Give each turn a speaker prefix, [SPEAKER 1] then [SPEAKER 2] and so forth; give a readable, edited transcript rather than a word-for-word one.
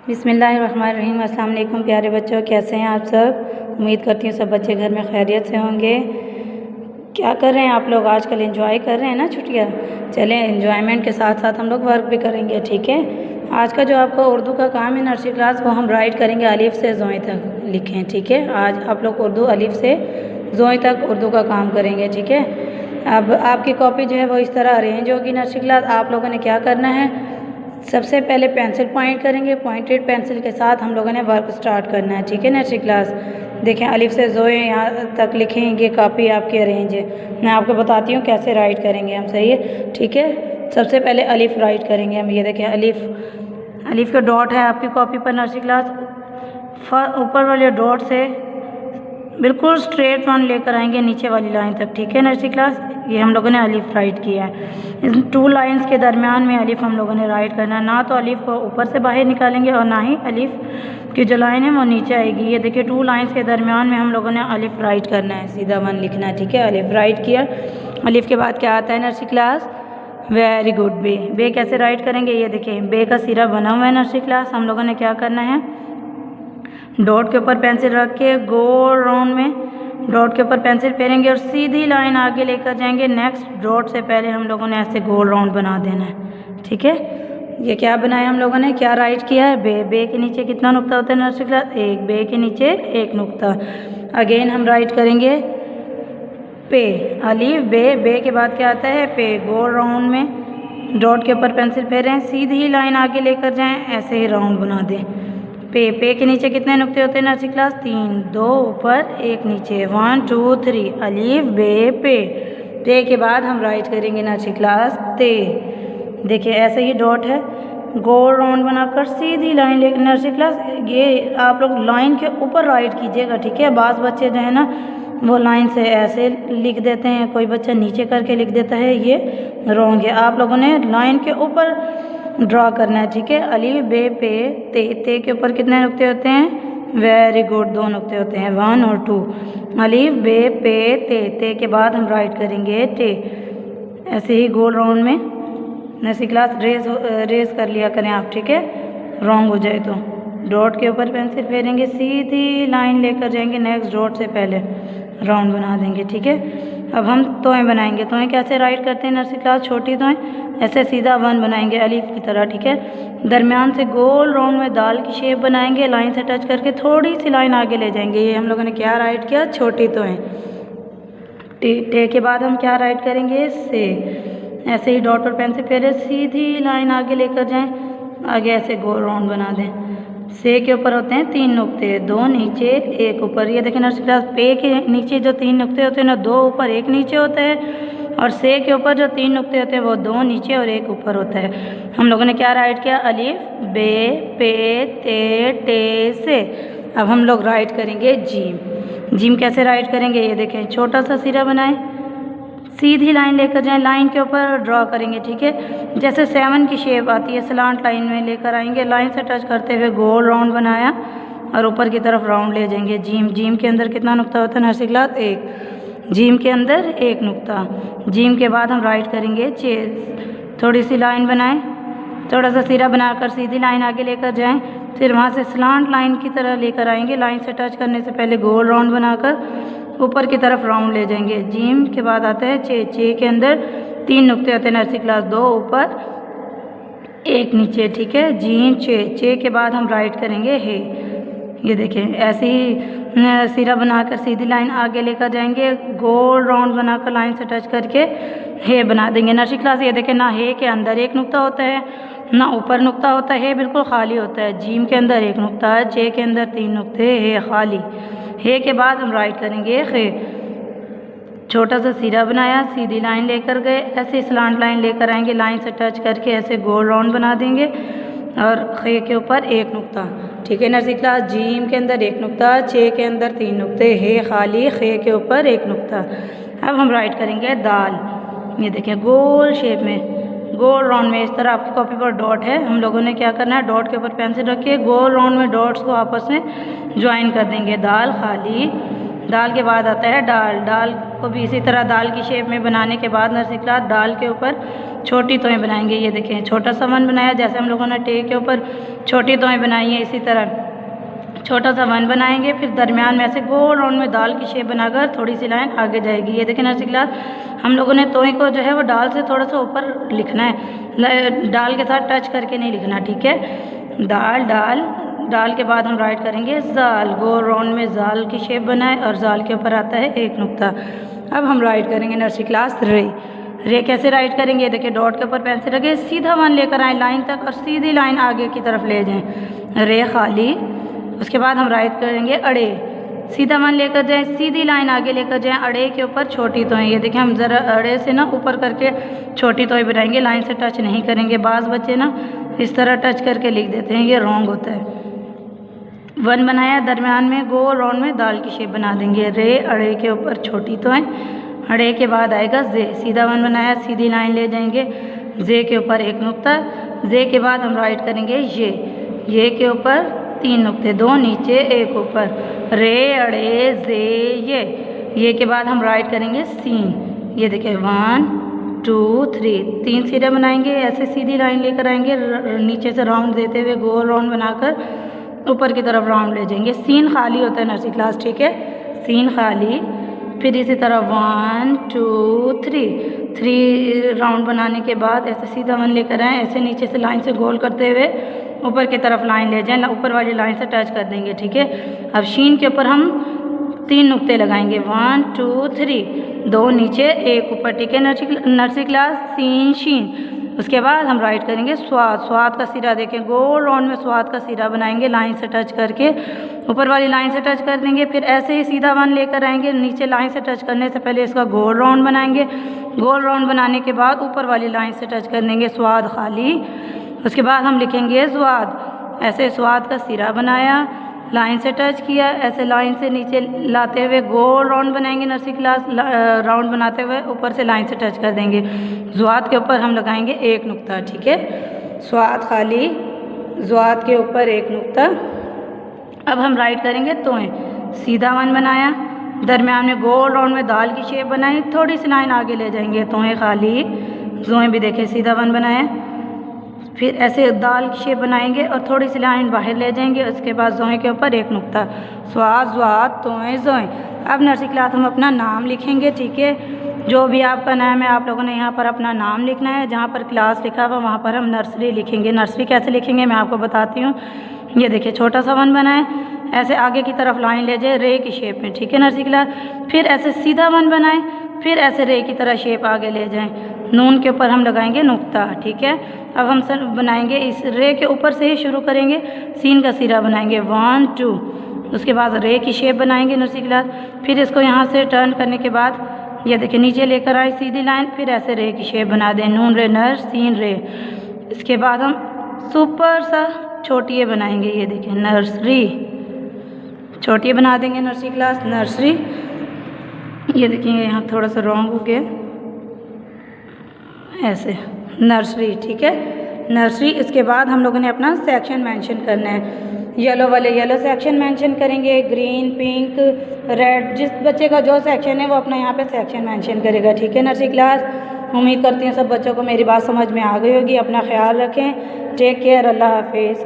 [SPEAKER 1] बिस्मिल्लाहिर्रहमानिर्रहीम। अस्सलाम वालेकुम प्यारे बच्चों, कैसे हैं आप सब। उम्मीद करती हूँ सब बच्चे घर में खैरियत से होंगे। क्या कर रहे हैं आप लोग आजकल? एंजॉय कर रहे हैं ना छुट्टियाँ। चलें, एंजॉयमेंट के साथ साथ हम लोग वर्क भी करेंगे, ठीक है। आज का जो आपका उर्दू का काम है नर्सरी क्लास, वो हम राइट करेंगे अलिफ से ज़ोई तक लिखें, ठीक है। आज आप लोग उर्दू अलिफ से ज़ोई तक उर्दू का काम करेंगे, ठीक है। अब आपकी कॉपी जो है वो इस तरह अरेंज होगी नर्सरी क्लास। आप लोगों ने क्या करना है, सबसे पहले पेंसिल पॉइंट करेंगे, पॉइंटेड पेंसिल के साथ हम लोगों ने वर्क स्टार्ट करना है, ठीक है नर्सरी क्लास। देखें अलिफ से ज़ोए यहाँ तक लिखेंगे, कॉपी आपकी अरेंज है। मैं आपको बताती हूँ कैसे राइट करेंगे हम, सही है, ठीक है। सबसे पहले अलिफ राइट करेंगे हम। ये देखें अलिफ का डॉट है आपकी कॉपी पर नर्सरी क्लास। ऊपर वाले डॉट से बिल्कुल स्ट्रेट लाइन लेकर आएंगे नीचे वाली लाइन तक, ठीक है नर्सरी क्लास। ये हम लोगों ने अलिफ राइट किया है। इन टू लाइंस के दरमियान में अलिफ हम लोगों ने राइट करना है। ना तो अलिफ को ऊपर से बाहर निकालेंगे और ना ही अलिफ की जो लाइन है वो नीचे आएगी। ये देखिए टू लाइंस के दरमियान में हम लोगों ने अलिफ राइट करना है, सीधा वन लिखना है, ठीक है। अलिफ राइट किया। अलिफ के बाद क्या आता है नर्सरी क्लास? Very good. बे कैसे राइट करेंगे? ये देखिए बे का सिरा बना हुआ है नर्सरी क्लास। हम लोगों ने क्या करना है, डॉट के ऊपर पेंसिल रख के गोल राउंड में डॉट के ऊपर पेंसिल फेरेंगे और सीधी लाइन आगे लेकर जाएंगे। नेक्स्ट डॉट से पहले हम लोगों ने ऐसे गोल राउंड बना देना है, ठीक है। ये क्या बनाया हम लोगों ने, क्या राइट किया है? बे के नीचे कितना नुक्ता होता है नर्सरी क्लास? एक। बे के नीचे एक नुक्ता। अगेन हम राइट करेंगे पे, अलिफ बे के बाद क्या आता है? पे। गोल राउंड में डॉट के ऊपर पेंसिल फेरें, सीधी लाइन आगे लेकर जाएं, ऐसे ही राउंड बना दें। पे के नीचे कितने नुक्ते होते हैं नर्सरी क्लास? 3। 2 ऊपर एक नीचे, 1 2 3। अलिफ बे पे के बाद हम राइट करेंगे नर्सरी क्लास ते। देखिए ऐसे ही डॉट है, गोल राउंड बनाकर सीधी लाइन लेकर नर्सरी क्लास। ये आप लोग लाइन के ऊपर राइट कीजिएगा, ठीक है। बाज़ बच्चे जो है ना वो लाइन से ऐसे लिख देते हैं, कोई बच्चा नीचे करके लिख देता है, ये रॉन्ग है। आप लोगों ने लाइन के ऊपर ड्रा करना है, ठीक है। अलिफ बे पे ते के ऊपर कितने नुक्ते होते हैं? वेरी गुड, 2 नुक्ते होते हैं, 1 और 2। अलिफ बे पे ते के बाद हम राइट करेंगे टे। ऐसे ही गोल राउंड में नर्सरी क्लास रेस कर लिया करें आप, ठीक है। रॉन्ग हो जाए तो डॉट के ऊपर पेंसिल फेरेंगे, सीधी लाइन लेकर जाएंगे, नेक्स्ट डॉट से पहले राउंड बना देंगे, ठीक है। अब हम तोएं बनाएंगे। तोएं कैसे राइट करते हैं नर्सरी क्लास? छोटी तोएं ऐसे सीधा वन बनाएंगे अलिफ की तरह, ठीक है। दरमियान से गोल राउंड में दाल की शेप बनाएंगे, लाइन से टच करके थोड़ी सी लाइन आगे ले जाएंगे। ये हम लोगों ने क्या राइट किया? छोटी तोएं। टे के बाद हम क्या राइट करेंगे? से। ऐसे ही डॉट और पेन से फेरे, सीधी लाइन आगे लेकर जाएं, आगे ऐसे गोल राउंड बना दें। से के ऊपर होते हैं 3 नुक्ते, 2 नीचे 1 ऊपर। ये देखें नर्सरी क्लास, पे के नीचे जो 3 नुक्ते होते हैं ना, 2 ऊपर 1 नीचे होता है, और से के ऊपर जो 3 नुक्ते होते हैं वो 2 नीचे और 1 ऊपर होता है। हम लोगों ने क्या राइट किया? अलिफ बे पे ते टे से। अब हम लोग राइट करेंगे जीम। जीम कैसे राइट करेंगे? ये देखें छोटा सा सिरा बनाएं, सीधी लाइन लेकर जाएं, लाइन के ऊपर ड्रॉ करेंगे, ठीक है। जैसे 7 की शेप आती है, स्लांट लाइन में लेकर आएंगे, लाइन से टच करते हुए गोल राउंड बनाया और ऊपर की तरफ राउंड ले जाएंगे। जीम के अंदर कितना नुक्ता होता है नर्सरी क्लास? 1। जीम के अंदर 1 नुक्ता। जीम के बाद हम राइट करेंगे चेज। थोड़ी सी लाइन बनाएं, थोड़ा सा सिरा बनाकर सीधी लाइन आगे लेकर जाएं, फिर वहाँ से स्लांट लाइन की तरह लेकर आएंगे, लाइन से टच करने से पहले गोल राउंड बनाकर ऊपर की तरफ राउंड ले जाएंगे। जीम के बाद आता है चे के अंदर 3 नुक्ते होते हैं नर्सरी क्लास, 2 ऊपर 1 नीचे, ठीक है। जीम चे के बाद हम राइट करेंगे हे। ये देखें ऐसे ही सिरा बनाकर सीधी लाइन आगे लेकर जाएंगे, गोल राउंड बनाकर लाइन से टच करके हे बना देंगे नर्सरी क्लास। ये देखें ना हे के अंदर 1 नुक्ता होता है, ना ऊपर नुक्ता होता है, बिल्कुल खाली होता है। जीम के अंदर 1 नुक्ता है, चे के अंदर 3 नुक्ते, हे खाली। हे के बाद हम राइट करेंगे खे। छोटा सा सिरा बनाया, सीधी लाइन लेकर गए, ऐसे स्लांट लाइन लेकर आएंगे, लाइन से टच करके ऐसे गोल राउंड बना देंगे और खे के ऊपर 1 नुक्ता, ठीक है नर्सरी क्लास। जीम के अंदर 1 नुक्ता, चे के अंदर 3 नुक्ते, हे खाली, खे के ऊपर 1 नुक्ता। अब हम राइट करेंगे दाल। ये देखें गोल शेप में, गोल राउंड में, इस तरह आपकी कॉपी पर डॉट है। हम लोगों ने क्या करना है, डॉट के ऊपर पेंसिल रखिए, गोल राउंड में डॉट्स को आपस में ज्वाइन कर देंगे। दाल खाली। दाल के बाद आता है डाल। डाल को भी इसी तरह दाल की शेप में बनाने के बाद नर्सरी क्लास दाल के ऊपर छोटी तोएं बनाएंगे। ये देखें छोटा सा वन बनाया, जैसे हम लोगों ने टे के ऊपर छोटी तोएं बनाई हैं इसी तरह छोटा सा वन बनाएंगे। फिर दरमियान में ऐसे गोल राउंड में दाल की शेप बनाकर थोड़ी सी लाइन आगे जाएगी। ये देखें नर्सरी क्लास हम लोगों ने तोएं को जो है वो डाल से थोड़ा सा ऊपर लिखना है, डाल के साथ टच करके नहीं लिखना, ठीक है। दाल डाल डाल के बाद हम राइट करेंगे जाल, गोल राउंड में जाल की शेप बनाए और जाल के ऊपर आता है एक नुक्ता। अब हम राइट करेंगे नर्सरी क्लास रे कैसे राइट करेंगे? देखिए डॉट के ऊपर पेंसिल रखे, सीधा वन लेकर आए लाइन तक और सीधी लाइन आगे की तरफ ले जाएं, रे खाली। उसके बाद हम राइट करेंगे अड़े, सीधा वन लेकर जाएं, सीधी लाइन आगे लेकर जाएं, अड़े के ऊपर छोटी तोएं। ये देखिए हम ज़रा अड़े से ना ऊपर करके छोटी तोएं बनाएंगे, लाइन से टच नहीं करेंगे। बाज़ बच्चे ना इस तरह टच करके लिख देते हैं, ये रॉन्ग होता है। वन बनाया, दरमियान में गोल राउंड में दाल की शेप बना देंगे, रे अड़े के ऊपर छोटी तोएं, अड़े के बाद आएगा जे, सीधा वन बनाया, सीधी लाइन ले जाएंगे, जे के ऊपर एक नुक्ता, जे के बाद हम राइट करेंगे ये के ऊपर तीन नुक्ते, दो नीचे एक ऊपर, रे अड़े जे ये के बाद हम राइट करेंगे सीन। ये देखिए 1 2 3 तीन सिरे बनाएंगे, ऐसे सीधी लाइन लेकर आएंगे, नीचे से राउंड देते हुए गोल राउंड बनाकर ऊपर की तरफ राउंड ले जाएंगे। सीन खाली होता है नर्सरी क्लास, ठीक है, सीन खाली। फिर इसी तरह 1 2 3 राउंड बनाने के बाद ऐसे सीधा वन लेकर आएँ, ऐसे नीचे से लाइन से गोल करते हुए ऊपर की तरफ लाइन ले जाएं, ऊपर वाली लाइन से टच कर देंगे, ठीक है। अब शीन के ऊपर हम तीन नुक्ते लगाएंगे, 1 2 3, दो नीचे एक ऊपर, ठीक है नर्सरी क्लास, सीन शीन। उसके बाद हम राइट करेंगे स्वाद का सिरा, देखें गोल राउंड में स्वाद का सिरा बनाएंगे, लाइन से टच करके ऊपर वाली लाइन से टच कर देंगे। फिर ऐसे ही सीधा वन लेकर आएंगे, नीचे लाइन से टच करने से पहले इसका गोल राउंड बनाएंगे, गोल राउंड बनाने के बाद ऊपर वाली लाइन से टच कर देंगे, स्वाद खाली। उसके बाद हम लिखेंगे स्वाद, ऐसे स्वाद का सिरा बनाया, लाइन से टच किया, ऐसे लाइन से नीचे लाते हुए गोल राउंड बनाएंगे नर्सरी क्लास, राउंड बनाते हुए ऊपर से लाइन से टच कर देंगे, ज़्वाद के ऊपर हम लगाएंगे एक नुक्ता, ठीक है, स्वाद खाली, ज़्वाद के ऊपर एक नुक्ता। अब हम राइट करेंगे तोएं, सीधा वन बनाया, दरमियान में गोल राउंड में दाल की शेप बनाई, थोड़ी सी लाइन आगे ले जाएंगे, तोएं खाली, जोएं भी देखें सीधा वन बनाया, फिर ऐसे दाल की शेप बनाएंगे और थोड़ी सी लाइन बाहर ले जाएंगे, उसके बाद जोएं के ऊपर एक नुक्ता, स्वाद ज़्वाद तोएं जोएं। अब नर्सरी क्लास हम अपना नाम लिखेंगे, ठीक है, जो भी आपका नाम है आप लोगों ने यहाँ पर अपना नाम लिखना है, जहाँ पर क्लास लिखा हुआ वहाँ पर हम नर्सरी लिखेंगे। नर्सरी कैसे लिखेंगे मैं आपको बताती हूँ। ये देखिए छोटा सा वन बनाए, ऐसे आगे की तरफ लाइन ले जाए रे की शेप में, ठीक है नर्सरी क्लास, फिर ऐसे सीधा वन बनाए, फिर ऐसे रे की तरह शेप आगे ले जाएं, नून के ऊपर हम लगाएंगे नुक्ता, ठीक है। अब हम सर बनाएंगे इस रे के ऊपर से ही शुरू करेंगे, सीन का सिरा बनाएंगे 1 2, उसके बाद रे की शेप बनाएंगे नर्सरी क्लास, फिर इसको यहाँ से टर्न करने के बाद ये देखिए नीचे लेकर आए सीधी लाइन, फिर ऐसे रे की शेप बना दें, नून रे नर सीन रे। इसके बाद हम सुपर सा छोटी ये बनाएंगे, ये देखिए नर्सरी, छोटी बना देंगे नर्सरी क्लास, नर्सरी। ये देखिए यहाँ थोड़ा सा रॉन्ग हो गया, ऐसे नर्सरी, ठीक है, नर्सरी। इसके बाद हम लोगों ने अपना सेक्शन मेंशन करना है, येलो वाले येलो सेक्शन मेंशन करेंगे, ग्रीन पिंक रेड, जिस बच्चे का जो सेक्शन है वो अपना यहाँ पे सेक्शन मेंशन करेगा, ठीक है नर्सरी क्लास। उम्मीद करती हूँ सब बच्चों को मेरी बात समझ में आ गई होगी। अपना ख्याल रखें, टेक केयर, अल्लाह हाफिज़।